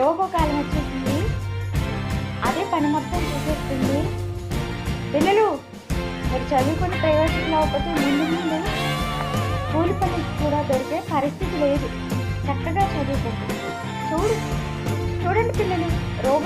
Robo కాలం వచ్చేసింది. అదే పని మొత్తం చేసేస్తుంది. పిల్లలు మీరు చదువుకుని ప్రయోజనం అవ్వకపోతే ముందు ముందు కూలి పని కూడా దొరికే పరిస్థితి లేదు. చక్కగా చదువుకోండి. చూడండి పిల్లలు, రోబో